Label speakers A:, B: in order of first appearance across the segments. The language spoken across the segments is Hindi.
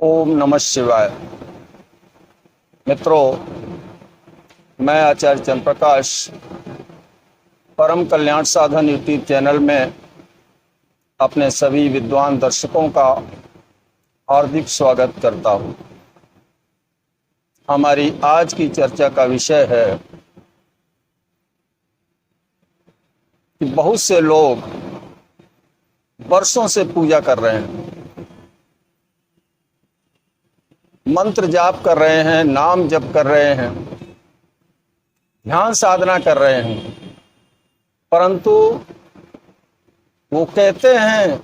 A: ओम नमः शिवाय। मित्रों, मैं आचार्य चंद्र प्रकाश परम कल्याण साधन यूट्यूब चैनल में अपने सभी विद्वान दर्शकों का हार्दिक स्वागत करता हूं। हमारी आज की चर्चा का विषय है कि बहुत से लोग वर्षों से पूजा कर रहे हैं, मंत्र जाप कर रहे हैं, नाम जप कर रहे हैं, ध्यान साधना कर रहे हैं, परंतु वो कहते हैं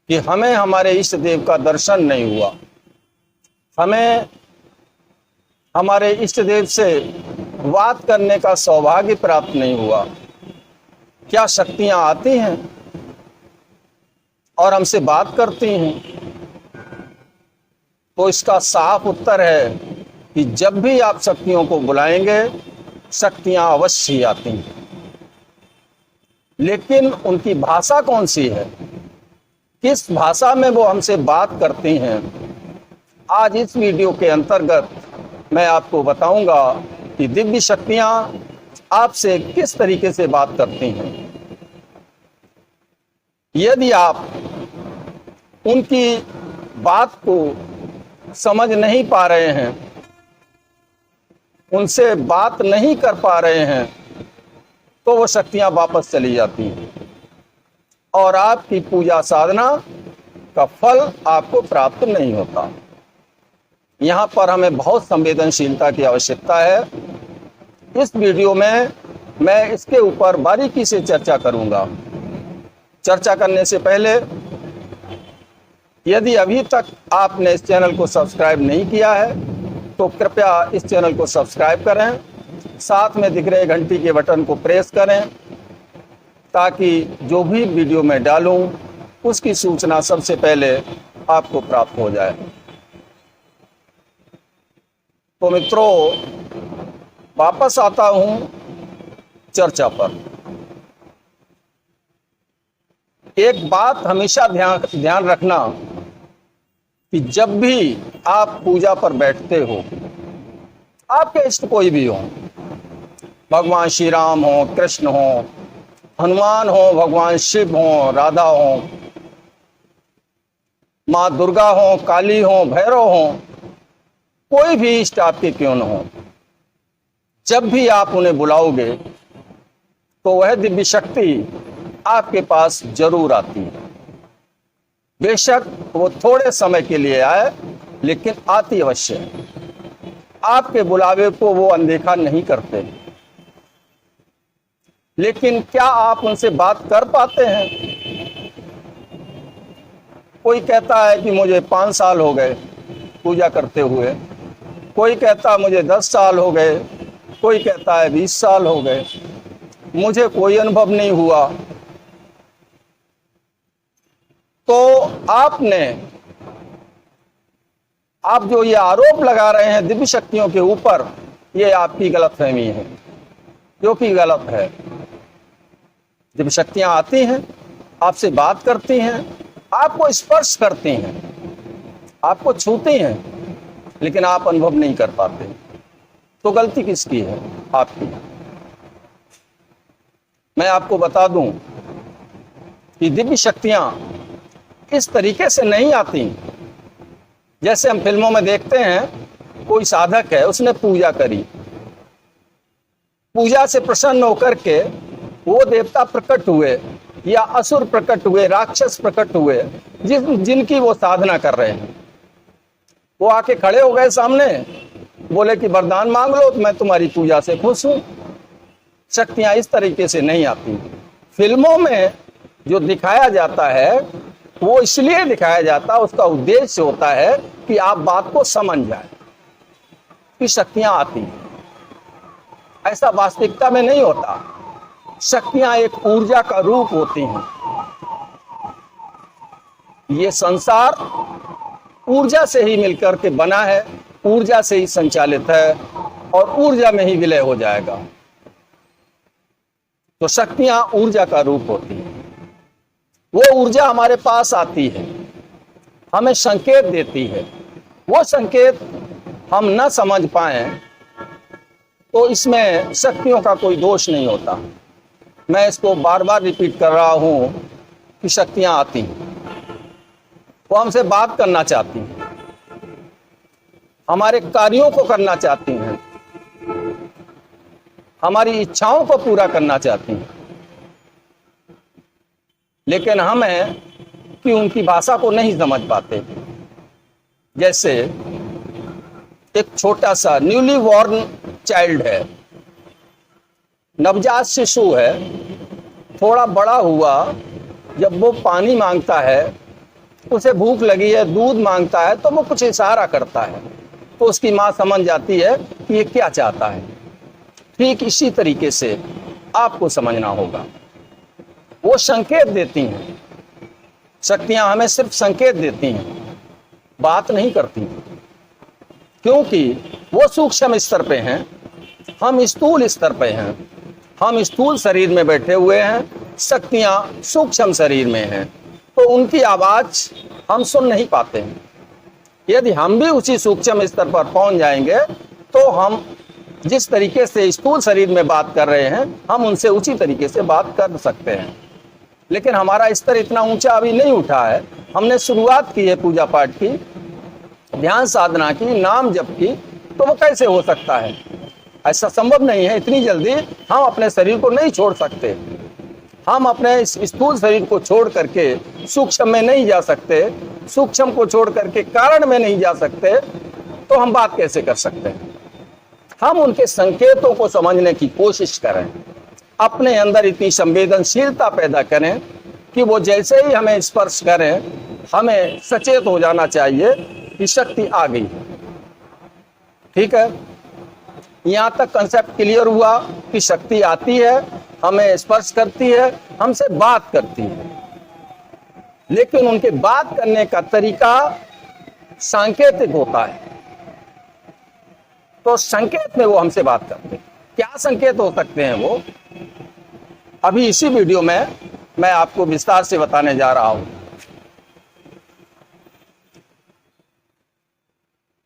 A: कि हमें हमारे इष्ट देव का दर्शन नहीं हुआ, हमें हमारे इष्ट देव से बात करने का सौभाग्य प्राप्त नहीं हुआ। क्या शक्तियां आती हैं और हमसे बात करती हैं? तो इसका साफ उत्तर है कि जब भी आप शक्तियों को बुलाएंगे, शक्तियां अवश्य ही आती हैं, लेकिन उनकी भाषा कौन सी है, किस भाषा में वो हमसे बात करती हैं, आज इस वीडियो के अंतर्गत मैं आपको बताऊंगा कि दिव्य शक्तियां आपसे किस तरीके से बात करती हैं। यदि आप उनकी बात को समझ नहीं पा रहे हैं, उनसे बात नहीं कर पा रहे हैं, तो वो शक्तियां वापस चली जाती हैं और आपकी पूजा साधना का फल आपको प्राप्त नहीं होता। यहां पर हमें बहुत संवेदनशीलता की आवश्यकता है। इस वीडियो में मैं इसके ऊपर बारीकी से चर्चा करूंगा। चर्चा करने से पहले यदि अभी तक आपने इस चैनल को सब्सक्राइब नहीं किया है तो कृपया इस चैनल को सब्सक्राइब करें, साथ में दिख रहे घंटी के बटन को प्रेस करें ताकि जो भी वीडियो मैं डालूं उसकी सूचना सबसे पहले आपको प्राप्त हो जाए। तो मित्रों, वापस आता हूं चर्चा पर। एक बात हमेशा ध्यान रखना कि जब भी आप पूजा पर बैठते हो, आपके इष्ट कोई भी हो, भगवान श्री राम हो, कृष्ण हो, हनुमान हो, भगवान शिव हो, राधा हो, माँ दुर्गा हो, काली हो, भैरव हो, कोई भी इष्ट आपके क्यों न हो, जब भी आप उन्हें बुलाओगे तो वह दिव्य शक्ति आपके पास जरूर आती है। बेशक वो थोड़े समय के लिए आए, लेकिन आती अवश्य है। आपके बुलावे को वो अनदेखा नहीं करते। लेकिन क्या आप उनसे बात कर पाते हैं? कोई कहता है कि मुझे 5 साल हो गए पूजा करते हुए, कोई कहता मुझे 10 साल हो गए, कोई कहता है 20 साल हो गए, मुझे कोई अनुभव नहीं हुआ। तो आप जो ये आरोप लगा रहे हैं दिव्य शक्तियों के ऊपर, ये आपकी गलतफहमी है, जो कि गलत है। दिव्य शक्तियां आती हैं, आपसे बात करती हैं, आपको स्पर्श करती हैं, आपको छूती हैं, लेकिन आप अनुभव नहीं कर पाते। तो गलती किसकी है? आपकी। मैं आपको बता दूं कि दिव्य शक्तियां इस तरीके से नहीं आती जैसे हम फिल्मों में देखते हैं। कोई साधक है, उसने पूजा करी, पूजा से प्रसन्न होकर के वो देवता प्रकट हुए या असुर प्रकट हुए, राक्षस प्रकट हुए, जिनकी वो साधना कर रहे हैं। वो आके खड़े हो गए सामने, बोले कि वरदान मांग लो, तो मैं तुम्हारी पूजा से खुश हूं। शक्तियां इस तरीके से नहीं आती। फिल्मों में जो दिखाया जाता है वो इसलिए दिखाया जाता, उसका उद्देश्य होता है कि आप बात को समझ जाए कि शक्तियां आती हैं। ऐसा वास्तविकता में नहीं होता। शक्तियां एक ऊर्जा का रूप होती हैं। ये संसार ऊर्जा से ही मिलकर के बना है, ऊर्जा से ही संचालित है और ऊर्जा में ही विलय हो जाएगा। तो शक्तियां ऊर्जा का रूप होती हैं। वो ऊर्जा हमारे पास आती है, हमें संकेत देती है। वो संकेत हम न समझ पाए तो इसमें शक्तियों का कोई दोष नहीं होता। मैं इसको बार बार रिपीट कर रहा हूं कि शक्तियां आती हैं, वो हमसे बात करना चाहती हैं, हमारे कार्यों को करना चाहती हैं, हमारी इच्छाओं को पूरा करना चाहती हैं, लेकिन हमें कि उनकी भाषा को नहीं समझ पाते। जैसे एक छोटा सा न्यूली बॉर्न चाइल्ड है, नवजात शिशु है, थोड़ा बड़ा हुआ, जब वो पानी मांगता है, उसे भूख लगी है, दूध मांगता है, तो वो कुछ इशारा करता है, तो उसकी माँ समझ जाती है कि ये क्या चाहता है। ठीक इसी तरीके से आपको समझना होगा। वो संकेत देती हैं, शक्तियां हमें सिर्फ संकेत देती हैं, बात नहीं करती, क्योंकि वो सूक्ष्म स्तर पे हैं, हम स्थूल स्तर पे हैं। हम स्थूल शरीर में बैठे हुए हैं, शक्तियां सूक्ष्म शरीर में हैं, तो उनकी आवाज हम सुन नहीं पाते हैं। यदि हम भी उसी सूक्ष्म स्तर पर पहुंच जाएंगे तो हम जिस तरीके से स्थूल शरीर में बात कर रहे हैं, हम उनसे उसी तरीके से बात कर सकते हैं। लेकिन हमारा स्तर इतना ऊंचा अभी नहीं उठा है। हमने शुरुआत की है पूजा पाठ की, ध्यान साधना की, नाम जप की, तो वो कैसे हो सकता है? ऐसा संभव नहीं है। इतनी जल्दी हम अपने शरीर को नहीं छोड़ सकते। हम अपने इस स्थूल शरीर को छोड़ करके सूक्ष्म में नहीं जा सकते, सूक्ष्म को छोड़ करके कारण में नहीं जा सकते, तो हम बात कैसे कर सकते हैं? हम उनके संकेतों को समझने की कोशिश करें, अपने अंदर इतनी संवेदनशीलता पैदा करें कि वो जैसे ही हमें स्पर्श करें, हमें सचेत हो जाना चाहिए कि शक्ति आ गई। ठीक है, यहाँ तक कंसेप्ट क्लियर हुआ कि शक्ति आती है, हमें स्पर्श करती है, हमसे बात करती है, लेकिन उनके बात करने का तरीका सांकेतिक होता है। तो संकेत में वो हमसे बात करते हैं। क्या संकेत हो सकते हैं वो? अभी इसी वीडियो में मैं आपको विस्तार से बताने जा रहा हूं।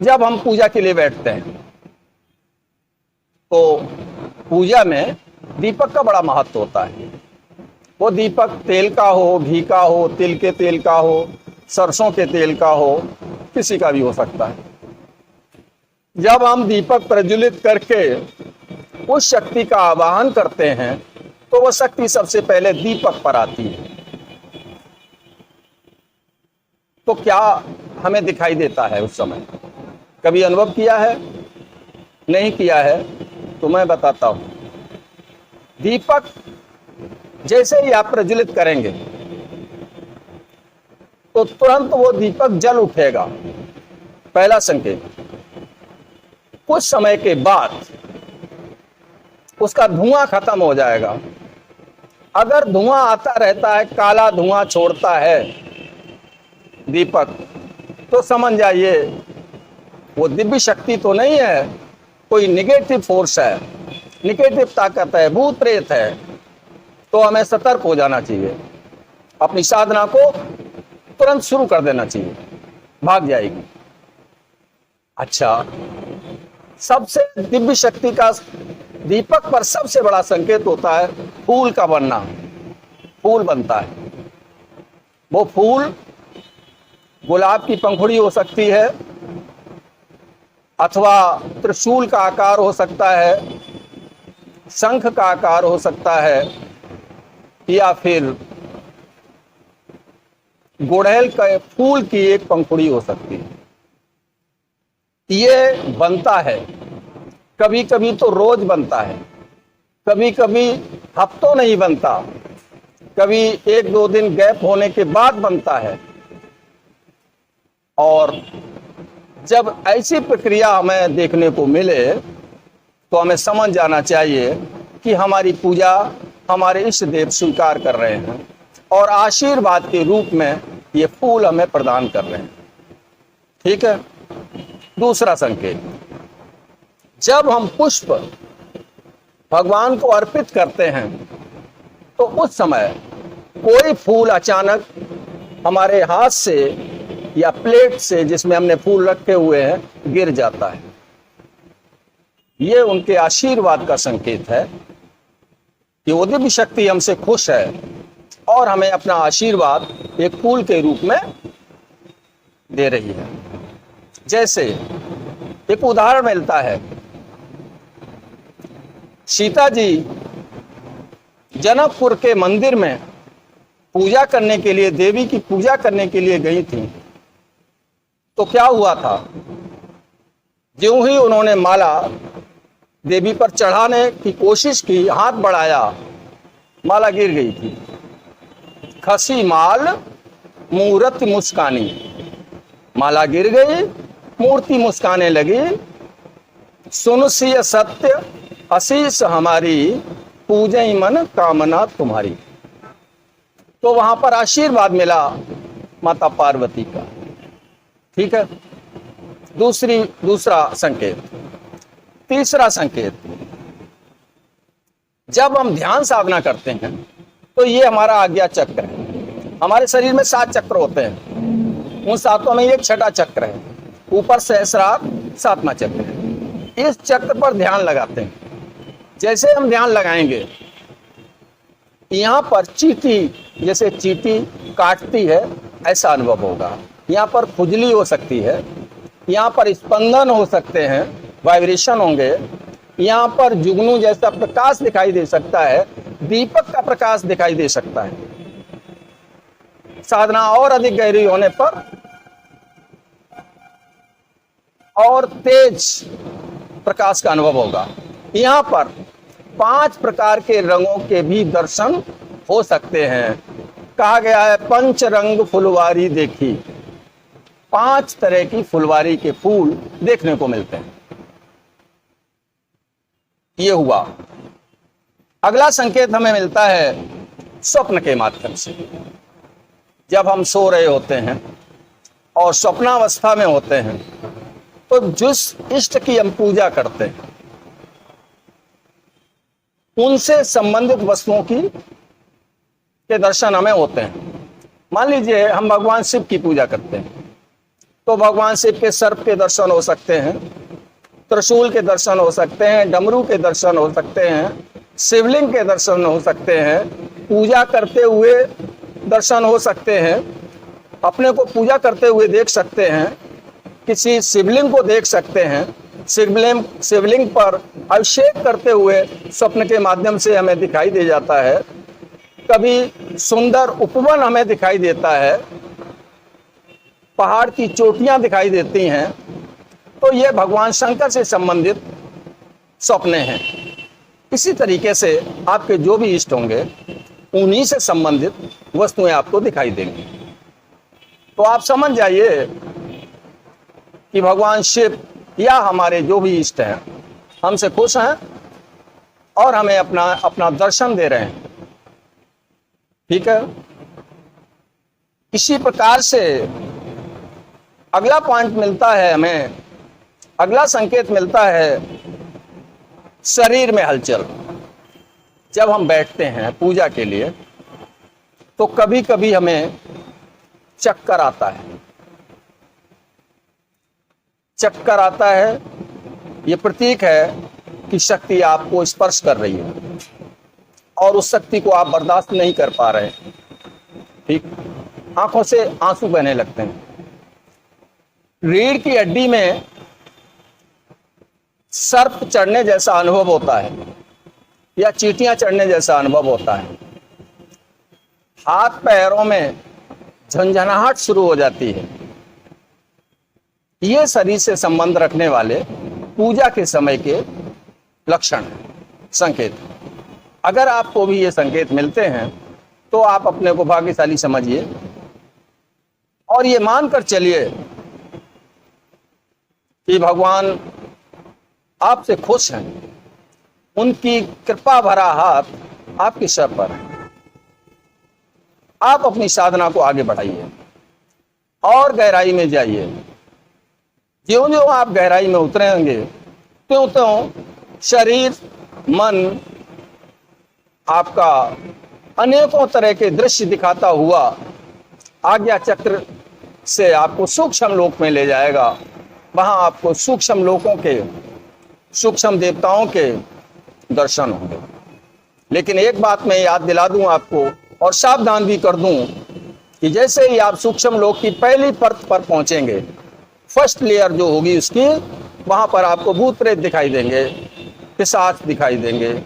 A: जब हम पूजा के लिए बैठते हैं तो पूजा में दीपक का बड़ा महत्व होता है। वो दीपक तेल का हो, घी का हो, तिल के तेल का हो, सरसों के तेल का हो, किसी का भी हो सकता है। जब हम दीपक प्रज्वलित करके उस शक्ति का आवाहन करते हैं तो वह शक्ति सबसे पहले दीपक पर आती है। तो क्या हमें दिखाई देता है उस समय? कभी अनुभव किया है? नहीं किया है तो मैं बताता हूं। दीपक जैसे ही आप प्रज्वलित करेंगे तो तुरंत वो दीपक जल उठेगा, पहला संकेत। कुछ समय के बाद उसका धुआं खत्म हो जाएगा। अगर धुआं आता रहता है, काला धुआं छोड़ता है दीपक, तो समझ जाइए वो दिव्य शक्ति तो नहीं है, कोई निगेटिव फोर्स है, निगेटिव ताकत है, भूत प्रेत है। तो हमें सतर्क हो जाना चाहिए, अपनी साधना को तुरंत शुरू कर देना चाहिए, भाग जाएगी। अच्छा, सबसे दिव्य शक्ति का दीपक पर सबसे बड़ा संकेत होता है फूल का बनना। फूल बनता है, वो फूल गुलाब की पंखुड़ी हो सकती है, अथवा त्रिशूल का आकार हो सकता है, शंख का आकार हो सकता है, या फिर गुड़हल के फूल की एक पंखुड़ी हो सकती है। ये बनता है, कभी कभी तो रोज बनता है, कभी कभी हफ्तों नहीं बनता, कभी एक दो दिन गैप होने के बाद बनता है। और जब ऐसी प्रक्रिया हमें देखने को मिले तो हमें समझ जाना चाहिए कि हमारी पूजा हमारे इष्ट देव स्वीकार कर रहे हैं और आशीर्वाद के रूप में ये फूल हमें प्रदान कर रहे हैं। ठीक है। दूसरा संकेत, जब हम पुष्प भगवान को अर्पित करते हैं तो उस समय कोई फूल अचानक हमारे हाथ से या प्लेट से जिसमें हमने फूल रखे हुए हैं गिर जाता है। ये उनके आशीर्वाद का संकेत है कि वो दिव्य शक्ति हमसे खुश है और हमें अपना आशीर्वाद एक फूल के रूप में दे रही है। जैसे एक उदाहरण मिलता है, सीता जी जनकपुर के मंदिर में पूजा करने के लिए, देवी की पूजा करने के लिए गई थी। तो क्या हुआ था, ज्यों ही उन्होंने माला देवी पर चढ़ाने की कोशिश की, हाथ बढ़ाया, माला गिर गई थी। खसी माल मूर्ति मुस्कानी, माला गिर गई, मूर्ति मुस्काने लगी। सुनसिय सत्य आशीष हमारी, पूजई मन कामना तुम्हारी। तो वहां पर आशीर्वाद मिला माता पार्वती का। ठीक है, दूसरा संकेत। तीसरा संकेत, जब हम ध्यान साधना करते हैं तो ये हमारा आज्ञा चक्र है। हमारे शरीर में 7 चक्र होते हैं, उन 7 में एक छठा चक्र है, ऊपर सहस्रार 7वां चक्र है। इस चक्र पर ध्यान लगाते हैं। जैसे हम ध्यान लगाएंगे, यहाँ पर चींटी, जैसे चींटी काटती है ऐसा अनुभव होगा। यहाँ पर खुजली हो सकती है, यहाँ पर स्पंदन हो सकते हैं, वाइब्रेशन होंगे। यहाँ पर जुगनू जैसा प्रकाश दिखाई दे सकता है, दीपक का प्रकाश दिखाई दे सकता है। साधना और अधिक गहरी होने पर और तेज प्रकाश का अनुभव होगा। यहाँ पर 5 प्रकार के रंगों के भी दर्शन हो सकते हैं। कहा गया है पंच रंग फुलवारी देखी, 5 तरह की फुलवारी के फूल देखने को मिलते हैं। ये हुआ। अगला संकेत हमें मिलता है स्वप्न के माध्यम से। जब हम सो रहे होते हैं और स्वप्नावस्था में होते हैं तो जिस इष्ट की हम पूजा करते हैं उनसे संबंधित वस्तुओं के दर्शन हमें होते हैं। मान लीजिए हम भगवान शिव की पूजा करते हैं तो भगवान शिव के सर्प के दर्शन हो सकते हैं, त्रिशूल के दर्शन हो सकते हैं, डमरू के दर्शन हो सकते हैं, शिवलिंग के दर्शन हो सकते हैं, पूजा करते हुए दर्शन हो सकते हैं, अपने को पूजा करते हुए देख सकते हैं, किसी शिवलिंग को देख सकते हैं, शिवलिंग पर अभिषेक करते हुए स्वप्न के माध्यम से हमें दिखाई दे जाता है। कभी सुंदर उपवन हमें दिखाई देता है, पहाड़ की चोटियां दिखाई देती हैं, तो ये भगवान शंकर से संबंधित स्वप्न हैं। इसी तरीके से आपके जो भी इष्ट होंगे उन्हीं से संबंधित वस्तुएं आपको दिखाई देंगी। तो आप समझ जाइए कि भगवान शिव या हमारे जो भी इष्ट हैं हमसे खुश हैं और हमें अपना दर्शन दे रहे हैं। ठीक है, इसी प्रकार से अगला पॉइंट मिलता है हमें, अगला संकेत मिलता है शरीर में हलचल। जब हम बैठते हैं पूजा के लिए तो कभी कभी हमें चक्कर आता है। चक्कर आता है, ये प्रतीक है कि शक्ति आपको स्पर्श कर रही है और उस शक्ति को आप बर्दाश्त नहीं कर पा रहे। ठीक, आंखों से आंसू बहने लगते हैं। रीढ़ की हड्डी में सर्प चढ़ने जैसा अनुभव होता है या चींटियां चढ़ने जैसा अनुभव होता है। हाथ पैरों में झंझनाहट शुरू हो जाती है। ये शरीर से संबंध रखने वाले पूजा के समय के लक्षण, संकेत। अगर आपको भी ये संकेत मिलते हैं तो आप अपने को भाग्यशाली समझिए और ये मानकर चलिए कि भगवान आपसे खुश हैं, उनकी कृपा भरा हाथ आपके सर पर है। आप अपनी साधना को आगे बढ़ाइए और गहराई में जाइए। ज्यों ज्यों आप गहराई में उतरेंगे त्यों त्यों शरीर, मन आपका अनेकों तरह के दृश्य दिखाता हुआ आज्ञा चक्र से आपको सूक्ष्म लोक में ले जाएगा। वहां आपको सूक्ष्म लोकों के, सूक्ष्म देवताओं के दर्शन होंगे। लेकिन एक बात मैं याद दिला दूं आपको और सावधान भी कर दूं कि जैसे ही आप सूक्ष्म लोक की पहली परत पर पहुंचेंगे, फर्स्ट लेयर जो होगी उसकी, वहां पर आपको भूत प्रेत दिखाई देंगे, पिशाच दिखाई देंगे,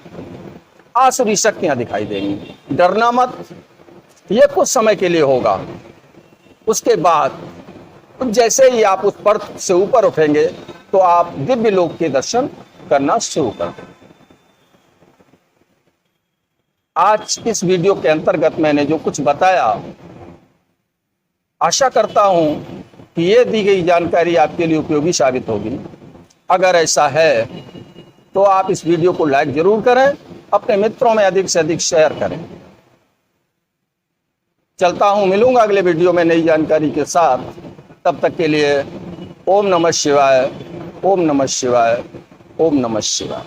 A: आसुरी शक्तियां दिखाई देंगी। डरना मत, ये कुछ समय के लिए होगा। उसके बाद जैसे ही आप उस परत से ऊपर उठेंगे तो आप दिव्य लोक के दर्शन करना शुरू कर देंगे। आज इस वीडियो के अंतर्गत मैंने जो कुछ बताया, आशा करता हूं कि ये दी गई जानकारी आपके लिए उपयोगी साबित होगी। अगर ऐसा है तो आप इस वीडियो को लाइक जरूर करें, अपने मित्रों में अधिक से अधिक शेयर करें। चलता हूं, मिलूंगा अगले वीडियो में नई जानकारी के साथ। तब तक के लिए ओम नमः शिवाय, ओम नमः शिवाय, ओम नमः शिवाय।